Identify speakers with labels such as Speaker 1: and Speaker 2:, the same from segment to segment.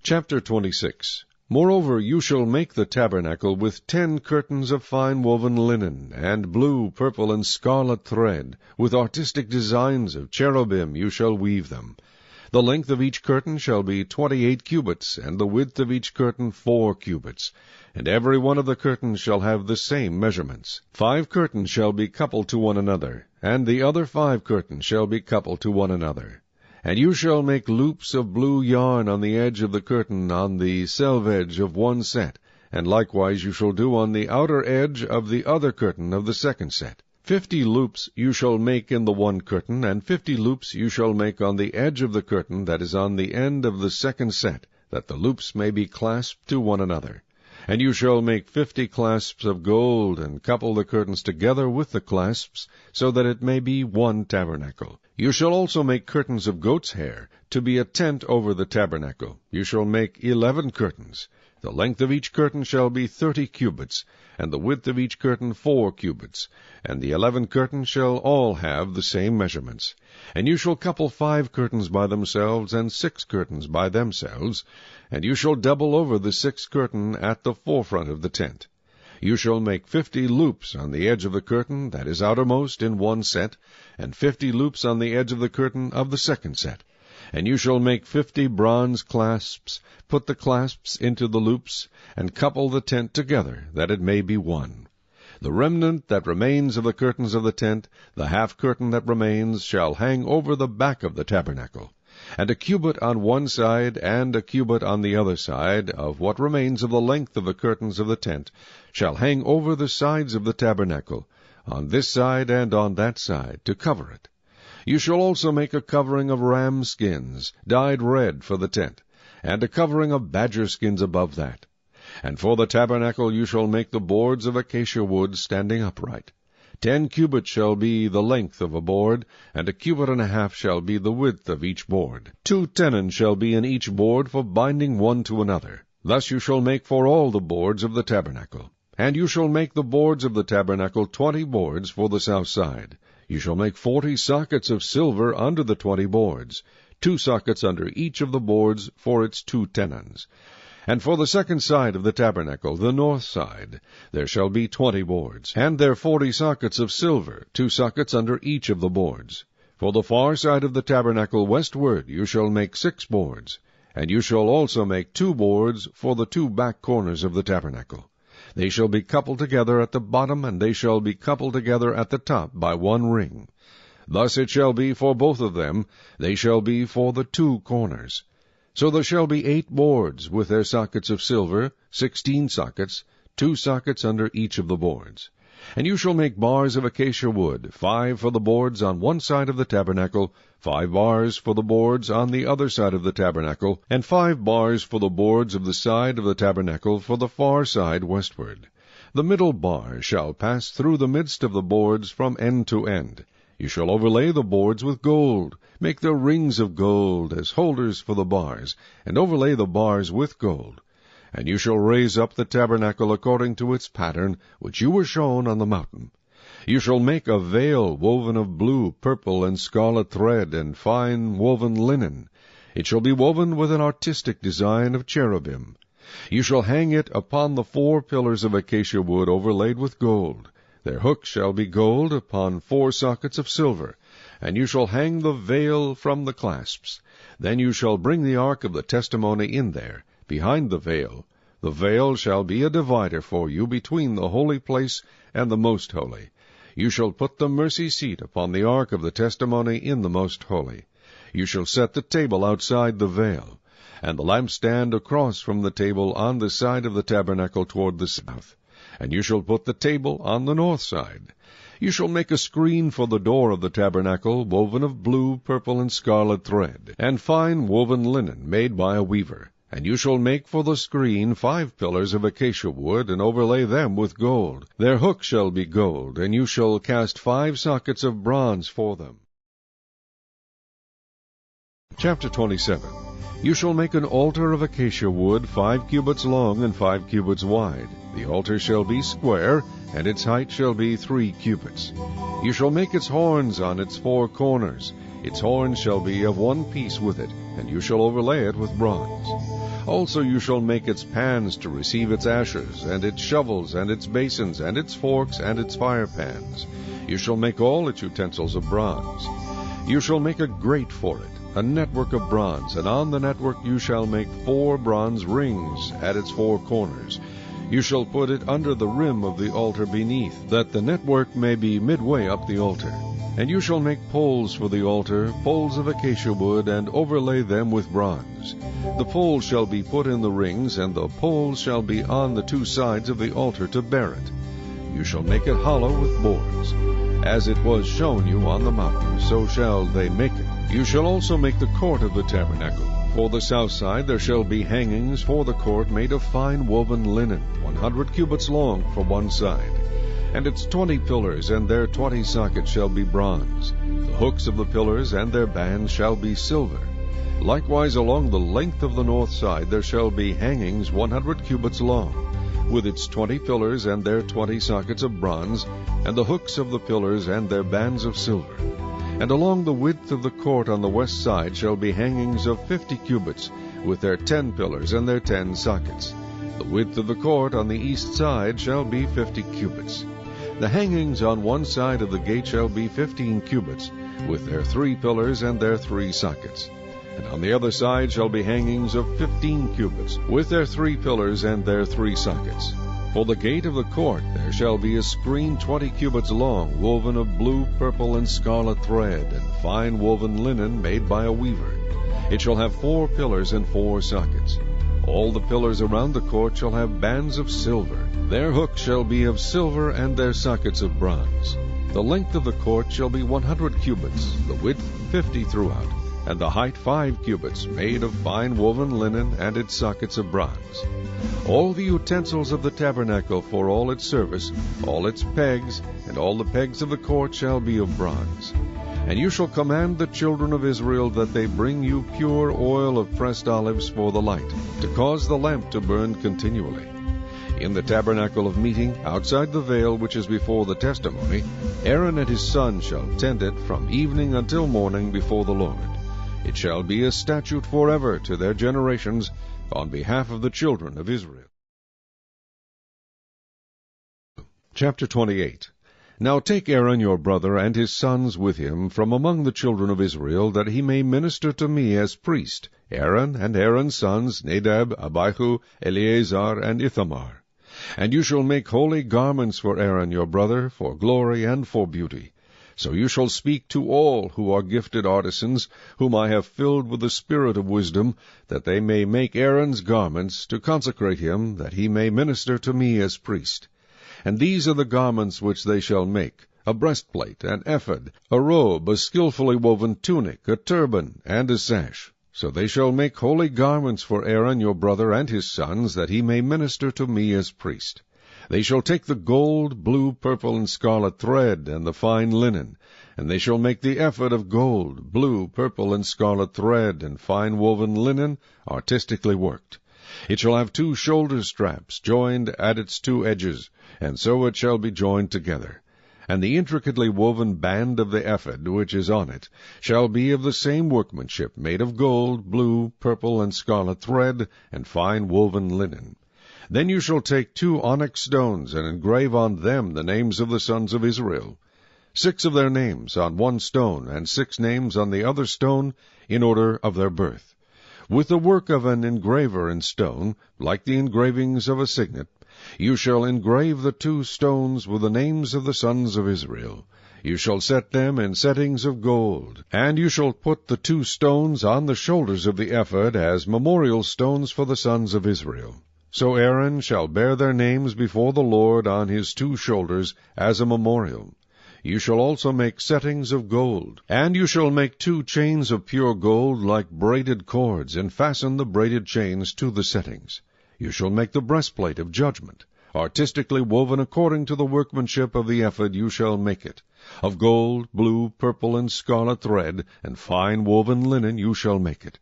Speaker 1: Chapter 26. Moreover, you shall make the tabernacle with 10 curtains of fine woven linen, and blue, purple, and scarlet thread. With artistic designs of cherubim you shall weave them. The length of each curtain shall be 28 cubits, and the width of each curtain 4 cubits. And every one of the curtains shall have the same measurements. 5 curtains shall be coupled to one another, and the other 5 curtains shall be coupled to one another. And you shall make loops of blue yarn on the edge of the curtain on the selvedge of one set, and likewise you shall do on the outer edge of the other curtain of the second set. 50 loops you shall make in the one curtain, and 50 loops you shall make on the edge of the curtain that is on the end of the second set, that the loops may be clasped to one another. And you shall make 50 clasps of gold, and couple the curtains together with the clasps, so that it may be one tabernacle. You shall also make curtains of goat's hair, to be a tent over the tabernacle. You shall make 11 curtains. The length of each curtain shall be 30 cubits, and the width of each curtain 4 cubits. And the 11 curtains shall all have the same measurements. And you shall couple 5 curtains by themselves, and 6 curtains by themselves. And you shall double over the 6th curtain at the forefront of the tent. You shall make 50 loops on the edge of the curtain that is outermost in one set, and 50 loops on the edge of the curtain of the second set. And you shall make 50 bronze clasps, put the clasps into the loops, and couple the tent together, that it may be one. The remnant that remains of the curtains of the tent, the half curtain that remains, shall hang over the back of the tabernacle. And a cubit on one side, and a cubit on the other side, of what remains of the length of the curtains of the tent, shall hang over the sides of the tabernacle, on this side and on that side, to cover it. You shall also make a covering of ram skins, dyed red, for the tent, and a covering of badger skins above that. And for the tabernacle you shall make the boards of acacia wood standing upright. 10 cubits shall be the length of a board, and a cubit and a half shall be the width of each board. 2 tenons shall be in each board for binding one to another. Thus you shall make for all the boards of the tabernacle. And you shall make the boards of the tabernacle 20 boards for the south side. You shall make 40 sockets of silver under the 20 boards, 2 sockets under each of the boards for its 2 tenons. And for the second side of the tabernacle, the north side, there shall be 20 boards, and there 40 sockets of silver, 2 sockets under each of the boards. For the far side of the tabernacle westward you shall make 6 boards, and you shall also make 2 boards for the 2 back corners of the tabernacle. They shall be coupled together at the bottom, and they shall be coupled together at the top by one ring. Thus it shall be for both of them, they shall be for the 2 corners. So there shall be 8 boards with their sockets of silver, 16 sockets, 2 sockets under each of the boards. And you shall make bars of acacia wood, 5 for the boards on one side of the tabernacle, 5 bars for the boards on the other side of the tabernacle, and 5 bars for the boards of the side of the tabernacle for the far side westward. The middle bar shall pass through the midst of the boards from end to end. You shall overlay the boards with gold, make their rings of gold as holders for the bars, and overlay the bars with gold. And you shall raise up the tabernacle according to its pattern, which you were shown on the mountain. You shall make a veil woven of blue, purple, and scarlet thread, and fine woven linen. It shall be woven with an artistic design of cherubim. You shall hang it upon the 4 pillars of acacia wood overlaid with gold. Their hooks shall be gold upon 4 sockets of silver, and you shall hang the veil from the clasps. Then you shall bring the ark of the testimony in there, behind the veil. The veil shall be a divider for you between the holy place and the most holy. You shall put the mercy seat upon the ark of the testimony in the most holy. You shall set the table outside the veil, and the lampstand across from the table on the side of the tabernacle toward the south. And you shall put the table on the north side. You shall make a screen for the door of the tabernacle, woven of blue, purple, and scarlet thread, and fine woven linen made by a weaver. And you shall make for the screen 5 pillars of acacia wood, and overlay them with gold. Their hooks shall be gold, and you shall cast 5 sockets of bronze for them. Chapter 27. You shall make an altar of acacia wood 5 cubits long and 5 cubits wide. The altar shall be square, and its height shall be 3 cubits. You shall make its horns on its 4 corners. Its horns shall be of one piece with it, and you shall overlay it with bronze. Also you shall make its pans to receive its ashes, and its shovels, and its basins, and its forks, and its firepans. You shall make all its utensils of bronze. You shall make a grate for it, a network of bronze, and on the network you shall make 4 bronze rings at its 4 corners. You shall put it under the rim of the altar beneath, that the network may be midway up the altar. And you shall make poles for the altar, poles of acacia wood, and overlay them with bronze. The poles shall be put in the rings, and the poles shall be on the 2 sides of the altar to bear it. You shall make it hollow with boards. As it was shown you on the mountain, so shall they make it. You shall also make the court of the tabernacle. For the south side there shall be hangings for the court made of fine woven linen, 100 cubits long for one side. And its 20 pillars and their 20 sockets shall be bronze. The hooks of the pillars and their bands shall be silver. Likewise along the length of the north side there shall be hangings 100 cubits long, with its 20 pillars and their 20 sockets of bronze, and the hooks of the pillars and their bands of silver. And along the width of the court on the west side shall be hangings of 50 cubits, with their 10 pillars and their 10 sockets. The width of the court on the east side shall be 50 cubits. The hangings on one side of the gate shall be 15 cubits, with their 3 pillars and their 3 sockets. And on the other side shall be hangings of 15 cubits, with their 3 pillars and their 3 sockets. For the gate of the court there shall be a screen 20 cubits long, woven of blue, purple, and scarlet thread, and fine woven linen made by a weaver. It shall have 4 pillars and 4 sockets. All the pillars around the court shall have bands of silver. Their hooks shall be of silver, and their sockets of bronze. The length of the court shall be 100 cubits, the width 50 throughout, and the height 5 cubits, made of fine woven linen, and its sockets of bronze. All the utensils of the tabernacle for all its service, all its pegs, and all the pegs of the court shall be of bronze. And you shall command the children of Israel that they bring you pure oil of pressed olives for the light, to cause the lamp to burn continually. In the tabernacle of meeting, outside the veil which is before the testimony, Aaron and his sons shall tend it from evening until morning before the Lord. It shall be a statute forever to their generations, on behalf of the children of Israel. Chapter 28. Now take Aaron your brother and his sons with him from among the children of Israel, that he may minister to me as priest, Aaron and Aaron's sons, Nadab, Abihu, Eleazar, and Ithamar. And you shall make holy garments for Aaron your brother, for glory and for beauty. So you shall speak to all who are gifted artisans, whom I have filled with the spirit of wisdom, that they may make Aaron's garments, to consecrate him, that he may minister to me as priest. And these are the garments which they shall make: a breastplate, an ephod, a robe, a skillfully woven tunic, a turban, and a sash. So they shall make holy garments for Aaron your brother and his sons, that he may minister to me as priest. They shall take the gold, blue, purple, and scarlet thread, and the fine linen, and they shall make the ephod of gold, blue, purple, and scarlet thread, and fine woven linen, artistically worked. It shall have 2 shoulder straps, joined at its 2 edges, and so it shall be joined together. And the intricately woven band of the ephod, which is on it, shall be of the same workmanship, made of gold, blue, purple, and scarlet thread, and fine woven linen. Then you shall take 2 onyx stones, and engrave on them the names of the sons of Israel, 6 of their names on one stone, and 6 names on the other stone, in order of their birth. With the work of an engraver in stone, like the engravings of a signet, you shall engrave the 2 stones with the names of the sons of Israel. You shall set them in settings of gold, and you shall put the 2 stones on the shoulders of the ephod as memorial stones for the sons of Israel. So Aaron shall bear their names before the Lord on his 2 shoulders as a memorial. You shall also make settings of gold, and you shall make 2 chains of pure gold like braided cords, and fasten the braided chains to the settings. You shall make the breastplate of judgment. Artistically woven according to the workmanship of the ephod you shall make it. Of gold, blue, purple, and scarlet thread, and fine woven linen you shall make it.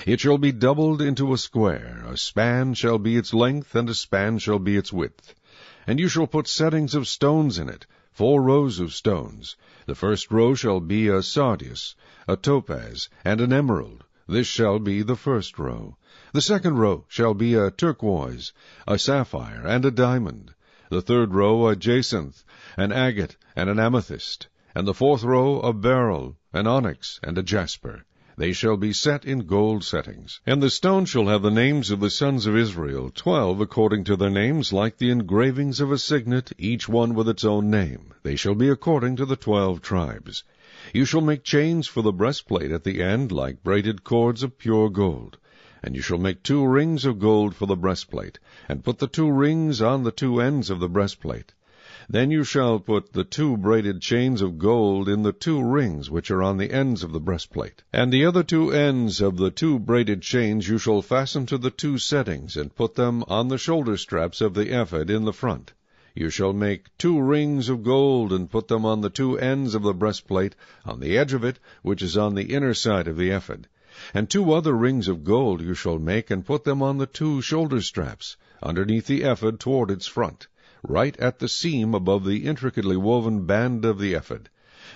Speaker 1: It shall be doubled into a square. A span shall be its length, and a span shall be its width. And you shall put settings of stones in it, 4 rows of stones. The first row shall be a sardius, a topaz, and an emerald. This shall be the first row. The second row shall be a turquoise, a sapphire, and a diamond. The third row a jacinth, an agate, and an amethyst. And the fourth row a beryl, an onyx, and a jasper. They shall be set in gold settings. And the stone shall have the names of the sons of Israel, 12 according to their names, like the engravings of a signet, each one with its own name. They shall be according to the 12 tribes. You shall make chains for the breastplate at the end, like braided cords of pure gold. And you shall make 2 rings of gold for the breastplate, and put the 2 rings on the 2 ends of the breastplate. Then you shall put the 2 braided chains of gold in the 2 rings which are on the ends of the breastplate. And the other 2 ends of the 2 braided chains you shall fasten to the 2 settings, and put them on the shoulder straps of the ephod in the front. You shall make 2 rings of gold, and put them on the 2 ends of the breastplate, on the edge of it, which is on the inner side of the ephod. And 2 other rings of gold you shall make, and put them on the 2 shoulder straps, underneath the ephod toward its front, right at the seam above the intricately woven band of the ephod.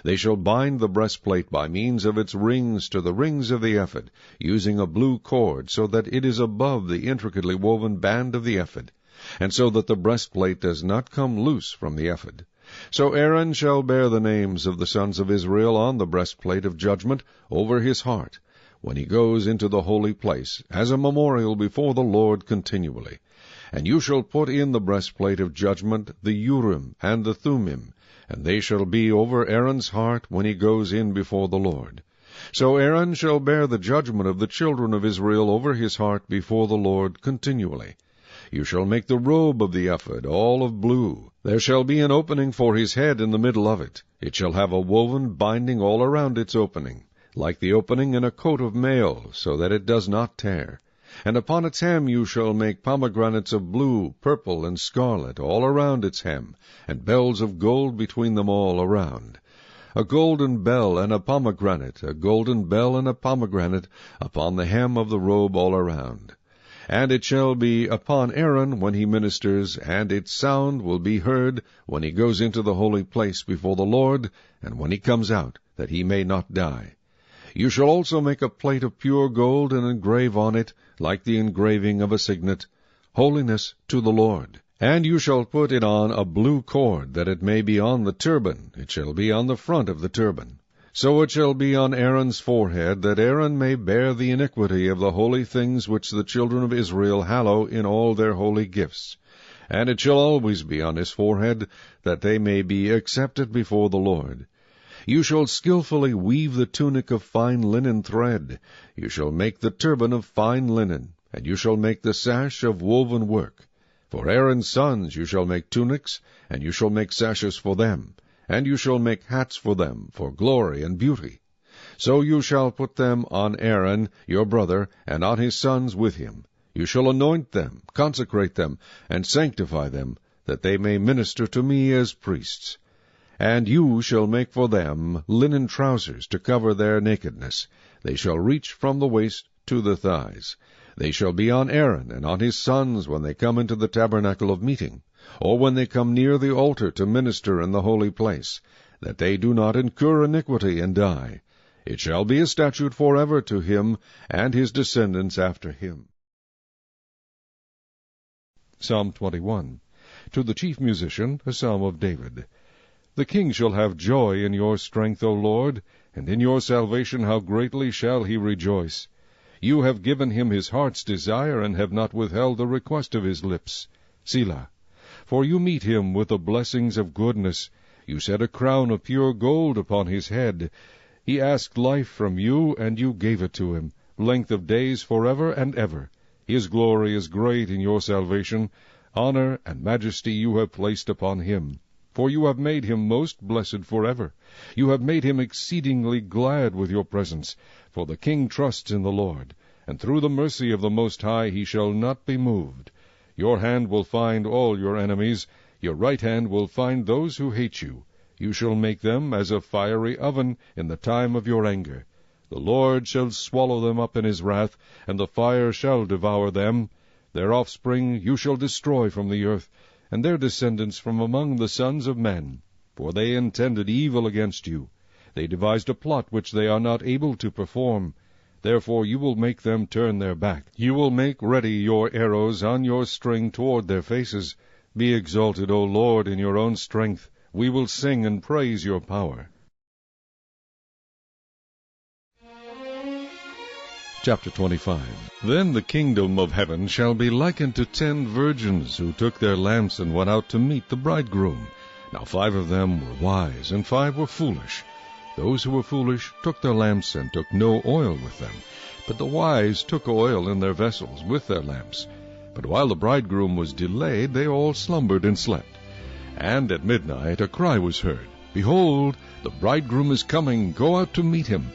Speaker 1: They shall bind the breastplate by means of its rings to the rings of the ephod, using a blue cord, so that it is above the intricately woven band of the ephod, and so that the breastplate does not come loose from the ephod. So Aaron shall bear the names of the sons of Israel on the breastplate of judgment over his heart, when he goes into the holy place, as a memorial before the Lord continually. And you shall put in the breastplate of judgment the Urim and the Thummim, and they shall be over Aaron's heart when he goes in before the Lord. So Aaron shall bear the judgment of the children of Israel over his heart before the Lord continually. You shall make the robe of the ephod all of blue. There shall be an opening for his head in the middle of it. It shall have a woven binding all around its opening, like the opening in a coat of mail, so that it does not tear. And upon its hem you shall make pomegranates of blue, purple, and scarlet all around its hem, and bells of gold between them all around. A golden bell and a pomegranate, a golden bell and a pomegranate, upon the hem of the robe all around. And it shall be upon Aaron when he ministers, and its sound will be heard when he goes into the holy place before the Lord, and when he comes out, that he may not die. You shall also make a plate of pure gold, and engrave on it, like the engraving of a signet, Holiness to the Lord. And you shall put it on a blue cord, that it may be on the turban. It shall be on the front of the turban. So it shall be on Aaron's forehead, that Aaron may bear the iniquity of the holy things which the children of Israel hallow in all their holy gifts. And it shall always be on his forehead, that they may be accepted before the Lord. You shall skillfully weave the tunic of fine linen thread. You shall make the turban of fine linen, and you shall make the sash of woven work. For Aaron's sons you shall make tunics, and you shall make sashes for them, and you shall make hats for them, for glory and beauty. So you shall put them on Aaron your brother, and on his sons with him. You shall anoint them, consecrate them, and sanctify them, that they may minister to me as priests. And you shall make for them linen trousers to cover their nakedness. They shall reach from the waist to the thighs. They shall be on Aaron and on his sons when they come into the tabernacle of meeting, or when they come near the altar to minister in the holy place, that they do not incur iniquity and die. It shall be a statute forever to him and his descendants after him. Psalm 21. To the chief musician, a psalm of David. The king shall have joy in your strength, O Lord, and in your salvation how greatly shall he rejoice. You have given him his heart's desire, and have not withheld the request of his lips. Selah. For you meet him with the blessings of goodness. You set a crown of pure gold upon his head. He asked life from you, and you gave it to him, length of days forever and ever. His glory is great in your salvation. Honor and majesty you have placed upon him. For you have made him most blessed forever. You have made him exceedingly glad with your presence. For the king trusts in the Lord, and through the mercy of the Most High he shall not be moved. Your hand will find all your enemies. Your right hand will find those who hate you. You shall make them as a fiery oven in the time of your anger. The Lord shall swallow them up in his wrath, and the fire shall devour them. Their offspring you shall destroy from the earth, and their descendants from among the sons of men. For they intended evil against you. They devised a plot which they are not able to perform. Therefore you will make them turn their back. You will make ready your arrows on your string toward their faces. Be exalted, O Lord, in your own strength. We will sing and praise your power. Chapter 25. Then the kingdom of heaven shall be likened to 10 virgins, who took their lamps and went out to meet the bridegroom. Now 5 of them were wise, and 5 were foolish. Those who were foolish took their lamps and took no oil with them. But the wise took oil in their vessels with their lamps. But while the bridegroom was delayed, they all slumbered and slept. And at midnight a cry was heard, Behold, the bridegroom is coming, go out to meet him.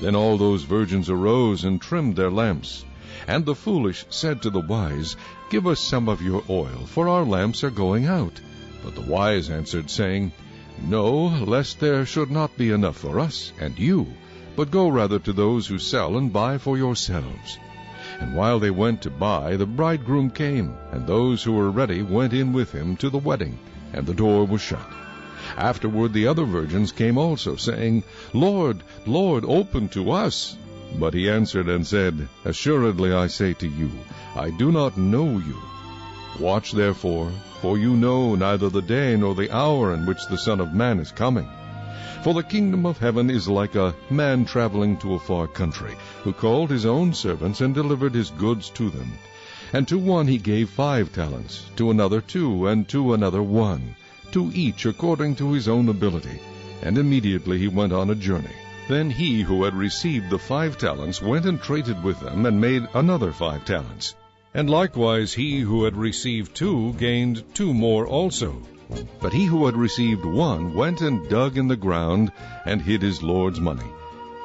Speaker 1: Then all those virgins arose and trimmed their lamps. And the foolish said to the wise, Give us some of your oil, for our lamps are going out. But the wise answered, saying, No, lest there should not be enough for us and you, but go rather to those who sell and buy for yourselves. And while they went to buy, the bridegroom came, and those who were ready went in with him to the wedding, and the door was shut. Afterward the other virgins came also, saying, Lord, Lord, open to us. But he answered and said, Assuredly I say to you, I do not know you. Watch therefore, for you know neither the day nor the hour in which the Son of Man is coming. For the kingdom of heaven is like a man traveling to a far country, who called his own servants and delivered his goods to them. And to one he gave 5 talents, to another 2, and to another 1, to each according to his own ability. And immediately he went on a journey. Then he who had received the 5 talents went and traded with them, and made another 5 talents. And likewise he who had received 2 gained 2 more also. But he who had received 1 went and dug in the ground, and hid his Lord's money.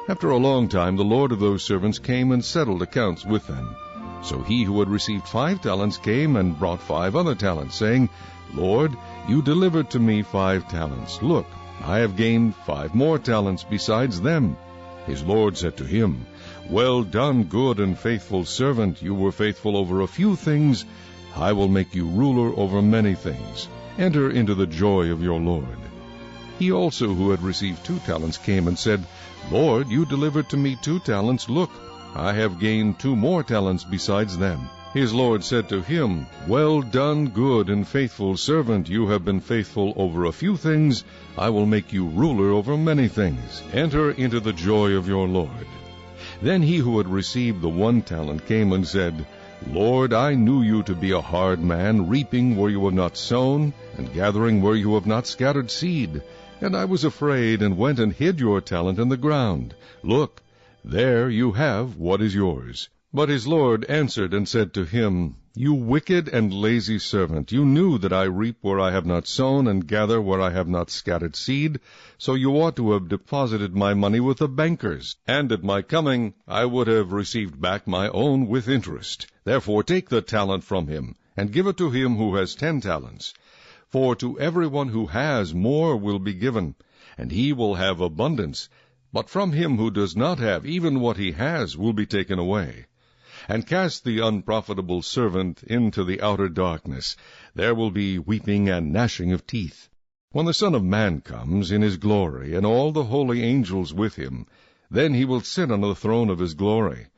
Speaker 1: After a long time the Lord of those servants came and settled accounts with them. So he who had received 5 talents came and brought 5 other talents, saying, Lord, you delivered to me 5 talents. Look, I have gained 5 more talents besides them. His Lord said to him, Well done, good and faithful servant. You were faithful over a few things. I will make you ruler over many things. Enter into the joy of your Lord. He also who had received 2 talents came and said, Lord, you delivered to me 2 talents. Look, I have gained 2 more talents besides them. His Lord said to him, Well done, good and faithful servant. You have been faithful over a few things. I will make you ruler over many things. Enter into the joy of your Lord. Then he who had received the 1 talent came and said, Lord, I knew you to be a hard man, reaping where you have not sown, and gathering where you have not scattered seed. And I was afraid, and went and hid your talent in the ground. Look, there you have what is yours. But his Lord answered and said to him, You wicked and lazy servant, you knew that I reap where I have not sown, and gather where I have not scattered seed. So you ought to have deposited my money with the bankers, and at my coming I would have received back my own with interest. Therefore take the talent from him, and give it to him who has 10 talents. For to everyone who has more will be given, and he will have abundance. But from him who does not have, even what he has will be taken away. And cast the unprofitable servant into the outer darkness. There will be weeping and gnashing of teeth. When the Son of Man comes in his glory, and all the holy angels with him, then he will sit on the throne of his glory.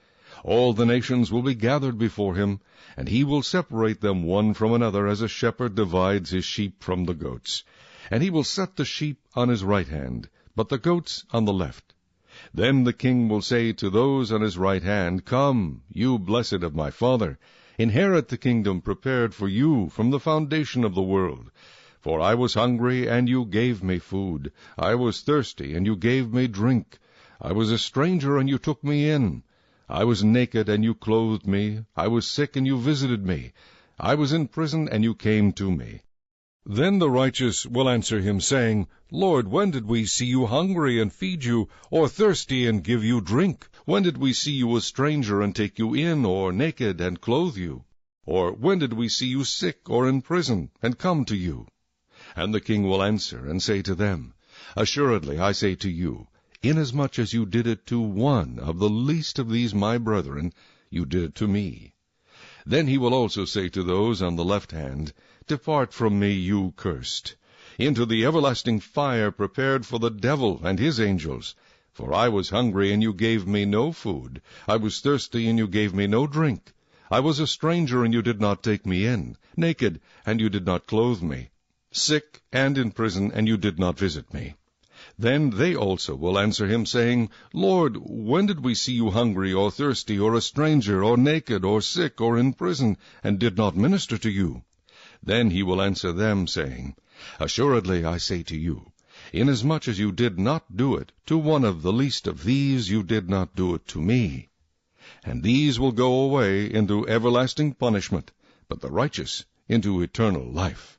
Speaker 1: All the nations will be gathered before him, and he will separate them one from another, as a shepherd divides his sheep from the goats. And he will set the sheep on his right hand, but the goats on the left. Then the king will say to those on his right hand, Come, you blessed of my Father, inherit the kingdom prepared for you from the foundation of the world. For I was hungry, and you gave me food. I was thirsty, and you gave me drink. I was a stranger, and you took me in. I was naked, and you clothed me. I was sick, and you visited me. I was in prison, and you came to me. Then the righteous will answer him, saying, Lord, when did we see you hungry and feed you, or thirsty and give you drink? When did we see you a stranger and take you in, or naked and clothe you? Or when did we see you sick or in prison and come to you? And the king will answer and say to them, Assuredly I say to you, inasmuch as you did it to one of the least of these my brethren, you did it to me. Then he will also say to those on the left hand, Depart from me, you cursed, into the everlasting fire prepared for the devil and his angels. For I was hungry, and you gave me no food. I was thirsty, and you gave me no drink. I was a stranger, and you did not take me in, naked, and you did not clothe me, sick and in prison, and you did not visit me. Then they also will answer him, saying, Lord, when did we see you hungry, or thirsty, or a stranger, or naked, or sick, or in prison, and did not minister to you? Then he will answer them, saying, Assuredly I say to you, inasmuch as you did not do it to one of the least of these, you did not do it to me. And these will go away into everlasting punishment, but the righteous into eternal life.